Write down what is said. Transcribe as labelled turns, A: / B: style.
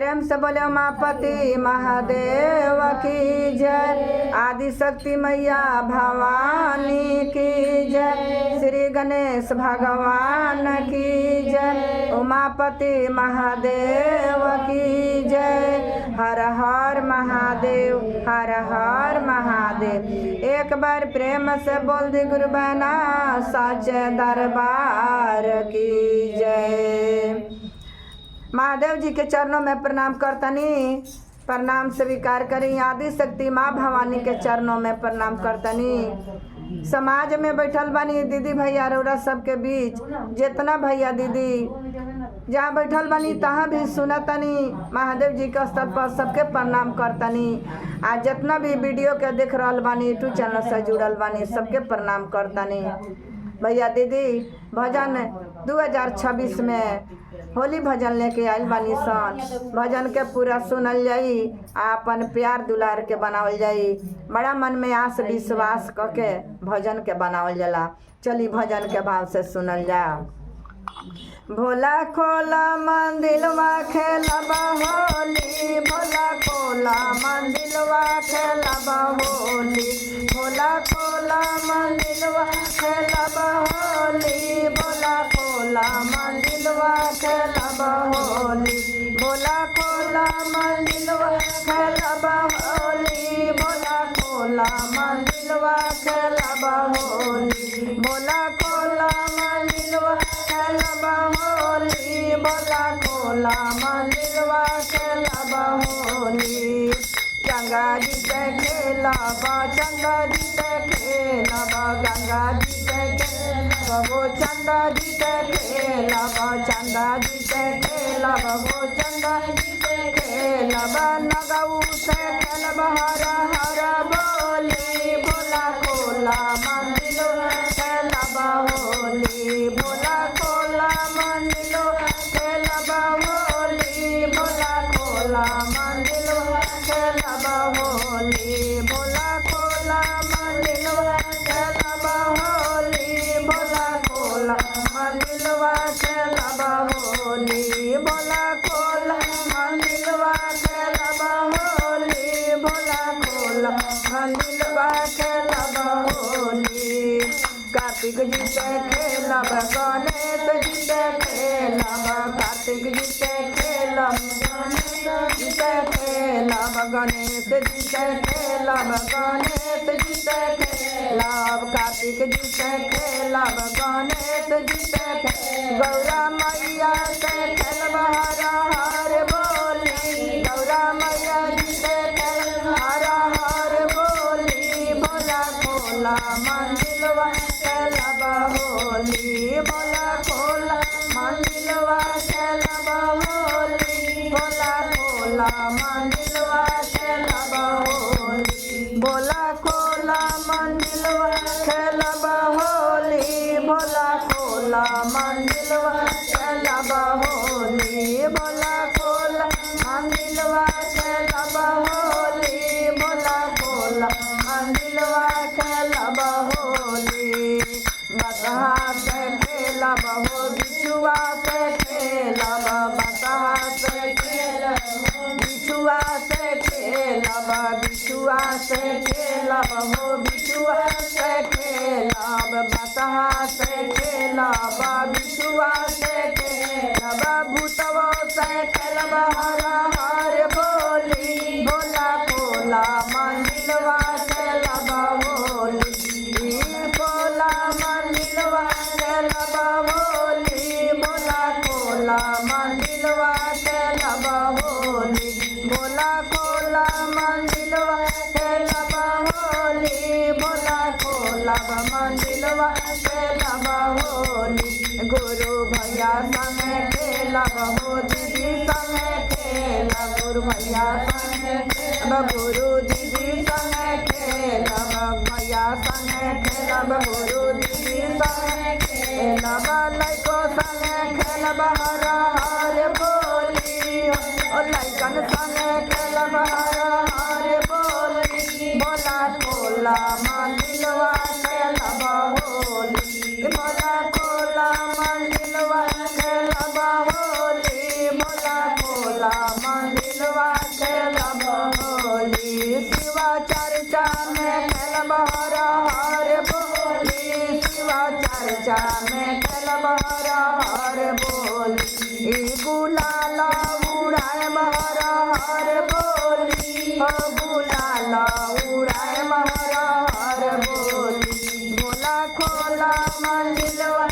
A: प्रेम से बोले उमापति महादेव की जय। आदि शक्ति मैया भवानी की जय। श्री गणेश भगवान की जय। उमापति महादेव की जय। हर हर महादेव, हर हर महादेव। एक बार प्रेम से बोल दी गुरु बना साचे दरबार की जय। महादेव जी के चरणों में प्रणाम करतनी, प्रणाम स्वीकार करी। आदि शक्ति माँ भवानी के चरणों में प्रणाम करतनी। समाज में बैठल बानी दीदी भैया रौरा सबके बीच, जितना भैया दीदी जहाँ बैठल बानी तहाँ भी सुनतनी। महादेव जी के स्तर पर सबके प्रणाम करतनी। आज जितना भी वीडियो के देख रहल बानी, यूट्यूब चैनल से जुड़ल बानी, सबके प्रणाम करतनी। भैया दीदी भजन 2026 में होली भजन लेके आयल बानी सन। भजन के पूरा सुनल जाई, अपन प्यार दुलार के बनावल जाई। बड़ा मन में आस विश्वास करके भजन के बनावल जाला। चली भजन के भाव से सुनल जा। भोला खोला मंदिलवा खेलबा होली, भोला खोला मंदिलवा खेलबा होली, भोला खोला मंदिलवा खेलबा होली, भोला खोला मंदिलवा खेलबा होली, भोला खोला मंदिलवा खेलबा होली, भोला खोला मंदिलवा खेलबा होली, भोला खोला मंदिलवा खेलबा होली, भोला खोला मंदिलवा खेलबा होली। गंगा जी से खेलबा, चंदा जी से खेलबा, गंगा जी से खेलबा, वो चंदा जी से खेलबा, चंदा जी से खेलबा, वो चंदा जी से खेलबा, नगऊ से खेलबा, हर हर बोली, भोला खोला मंदिलवा खेलबा होली, भोला खोला मंदिलवा खेलबा होली, भोला खोला मंदिलवा खेलबा होली, भोला खोला मंदिलवा खेलबा होली, भोला खोला मंदिलवा खेलबा होली, भोला खोला मंदिलवा खेलबा होली, भोला खोला मंदिलवा खेलबा होली। कार्तिक जी से खेलब, गणेश जी से खेलब, कार्तिक जी से खेलब, गणेश जी से खेलब, गणेश जी से खेलब, गणेश जी से खेलब, कार्तिक जी से खेलब, गणेश जी से खेलब, गौरा मैया से खेलब, हर हर बोली, गौरा मैया जी से खेलब, हर हर बोली, भोला खोला मंदिलवा खेलबा होली, भोला खोला मंदिलवा खेलबा होली, भोला खोला मंदिलवा खेलबा होली, भोला खोला मंदिलवा खेलबा होली, भोला खोला मंदिलवा खेलबा होली, भोला खोला मंदिलवा खेलबा होली, भोला खोला मंदिलवा खेलबा होली। बसहा से खेलब हो, बिछुआ से खेलब, बसहा से खेलब, बिछुआ से खेलब, बिछुआ से खेलब हो, बिछुआ से खेलब, बसहा से खेलब, बिछुआ से खेलब, भूतवा से खेलब, हर हर बोली, भोला खोला मंदिलवा खेलबा होली, भोला मंदिलवा खेलबा होली, भोला खोला मंदिलवा खेलबा होली, भोला खोला मंदिलवा खेलबा होली, भोला खोला मंदिलवा खेलबा होली। गुरु भैया संगे खेलब हो, दीदी संगे खेलब, गुरु भैया संगे खेलब, गुरु दीदी संगे खेलब, भैया संगे खेलब, गुरु दीदी संगे खेलब, लइको संगे खेलब, हर हर बोली, ओ लइकन संगे खेलब, हर हर बोली, भोला खोला मंदिलवा खेलब होली, भोला खोला मंदिलवा खेलब होली, भोला खोला मंदिलवा चर्चा में खेलब हर हर बोली ई गुलाल उड़ाए हर हर बोली हो गुलाल उड़ाए हर हर बोली भोला खोला मंदिलवा